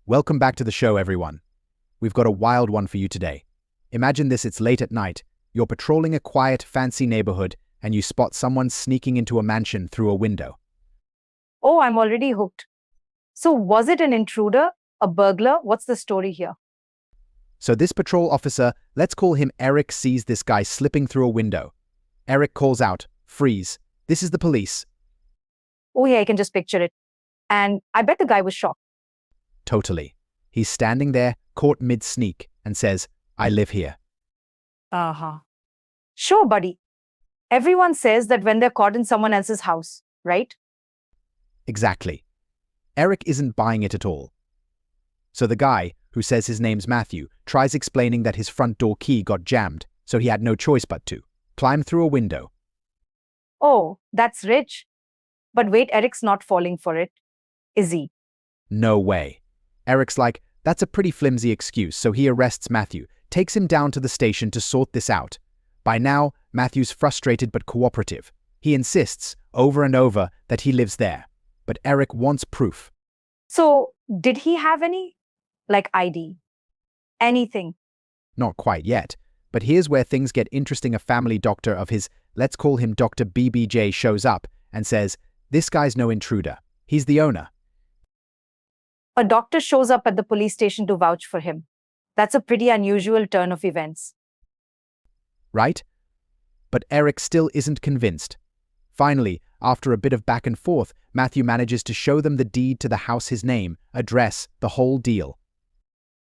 Welcome back to the show, everyone. We've got a wild one for you today. Imagine this, it's late at night, you're patrolling a quiet, fancy neighborhood, and you spot someone sneaking into a mansion through a window. Oh, I'm already hooked. So, was it an intruder? A burglar? What's the story here? So this patrol officer, let's call him Eric, sees this guy slipping through a window. Eric calls out, "Freeze, this is the police." Oh, yeah, I can just picture it. And I bet the guy was shocked. Totally. He's standing there, caught mid-sneak, and says, "I live here." Uh-huh. Sure, buddy. Everyone says that when they're caught in someone else's house, right? Exactly. Eric isn't buying it at all. So the guy, who says his name's Matthew, tries explaining that his front door key got jammed, so he had no choice but to climb through a window. Oh, that's rich. But wait, Eric's not falling for it, is he? No way. Eric's like, that's a pretty flimsy excuse, so he arrests Matthew, takes him down to the station to sort this out. By now, Matthew's frustrated but cooperative. He insists, over and over, that he lives there. But Eric wants proof. So, did he have any? Like ID? Anything? Not quite yet, but here's where things get interesting. A family doctor of his, let's call him Dr. BBJ, shows up and says, "This guy's no intruder. He's the owner." A doctor shows up at the police station to vouch for him. That's a pretty unusual turn of events. Right? But Eric still isn't convinced. Finally, after a bit of back and forth, Matthew manages to show them the deed to the house, his name, address, the whole deal.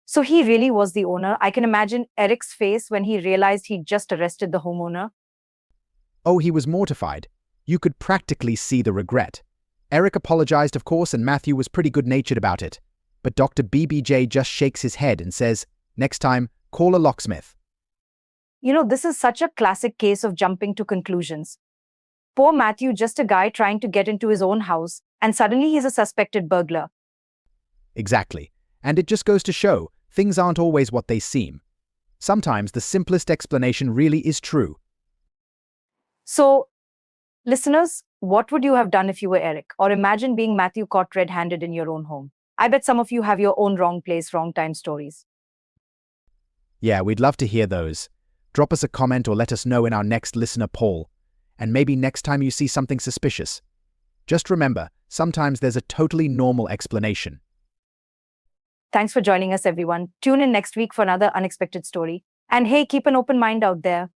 So he really was the owner. I can imagine Eric's face when he realized he'd just arrested the homeowner. Oh, he was mortified. You could practically see the regret. Eric apologized, of course, and Matthew was pretty good-natured about it. But Dr. BBJ just shakes his head and says, "Next time, call a locksmith." You know, this is such a classic case of jumping to conclusions. Poor Matthew, just a guy trying to get into his own house, and suddenly he's a suspected burglar. Exactly. And it just goes to show, things aren't always what they seem. Sometimes the simplest explanation really is true. So, listeners, what would you have done if you were Eric? Or imagine being Matthew caught red-handed in your own home. I bet some of you have your own wrong place, wrong time stories. Yeah, we'd love to hear those. Drop us a comment or let us know in our next listener poll. And maybe next time you see something suspicious. Just remember, sometimes there's a totally normal explanation. Thanks for joining us, everyone. Tune in next week for another unexpected story. And hey, keep an open mind out there.